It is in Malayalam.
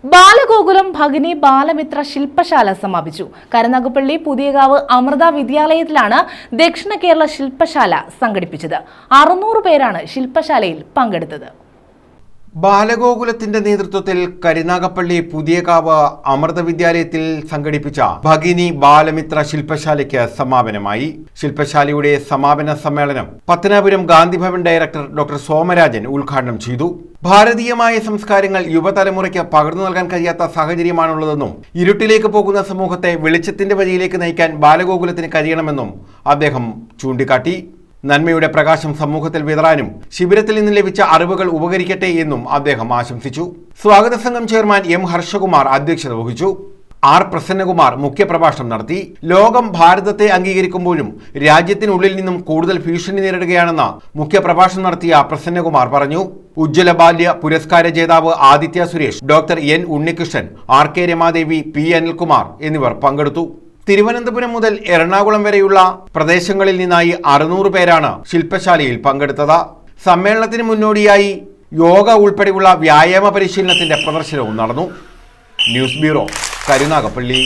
ബാലഗോകുലം ഭഗിനി ബാലമിത്ര ശില്പശാല സമാപിച്ചു. കരുനാഗപ്പള്ളി പുതിയകാവ് അമൃത വിദ്യാലയത്തിലാണ് ദക്ഷിണ കേരള ശില്പശാല സംഘടിപ്പിച്ചത്. 600 പേരാണ് ശില്പശാലയിൽ പങ്കെടുത്തത്. ബാലഗോകുലത്തിന്റെ നേതൃത്വത്തിൽ കരുനാഗപ്പള്ളി പുതിയകാവ് അമൃത വിദ്യാലയത്തിൽ സംഘടിപ്പിച്ച ഭഗിനി ബാലമിത്ര ശില്പശാലയ്ക്ക് സമാപനമായി. ശില്പശാലയുടെ സമാപന സമ്മേളനം പത്തനാപുരം ഗാന്ധിഭവൻ ഡയറക്ടർ ഡോക്ടർ സോമരാജൻ ഉദ്ഘാടനം ചെയ്തു. ഭാരതീയമായ സംസ്കാരങ്ങൾ യുവതലമുറയ്ക്ക് പകർന്നു നൽകാൻ കഴിയാത്ത സാഹചര്യമാണുള്ളതെന്നും ഇരുട്ടിലേക്ക് പോകുന്ന സമൂഹത്തെ വെളിച്ചത്തിന്റെ വഴിയിലേക്ക് നയിക്കാൻ ബാലഗോകുലത്തിന് കഴിയണമെന്നും അദ്ദേഹം ചൂണ്ടിക്കാട്ടി. നന്മയുടെ പ്രകാശം സമൂഹത്തിൽ വിതറാനും ശിബിരത്തിൽ നിന്ന് ലഭിച്ച അറിവുകൾ ഉപകരിക്കട്ടെ എന്നും അദ്ദേഹം ആശംസിച്ചു. സ്വാഗത സംഘം ചെയർമാൻ എം ഹർഷകുമാർ അധ്യക്ഷത വഹിച്ചു. ആർ പ്രസന്നകുമാർ മുഖ്യപ്രഭാഷണം നടത്തി. ലോകം ഭാരതത്തെ അംഗീകരിക്കുമ്പോഴും രാജ്യത്തിനുള്ളിൽ നിന്നും കൂടുതൽ ഭീഷണി നേരിടുകയാണെന്ന് മുഖ്യപ്രഭാഷണം നടത്തിയ പ്രസന്നകുമാർ പറഞ്ഞു. ഉജ്ജ്വല ബാല്യ പുരസ്കാര ജേതാവ് Aditya Suresh, doctor N Unnikrishnan, R K Ramadevi, P Anilkumar എന്നിവർ പങ്കെടുത്തു. തിരുവനന്തപുരം മുതൽ എറണാകുളം വരെയുള്ള പ്രദേശങ്ങളിൽ നിന്നായി 600 പേരാണ് ശില്പശാലയിൽ പങ്കെടുത്തത്. സമ്മേളനത്തിന് മുന്നോടിയായി യോഗ ഉൾപ്പെടെയുള്ള വ്യായാമ പരിശീലനത്തിന്റെ പ്രദർശനവും നടന്നു. News bureau, Karunagappally.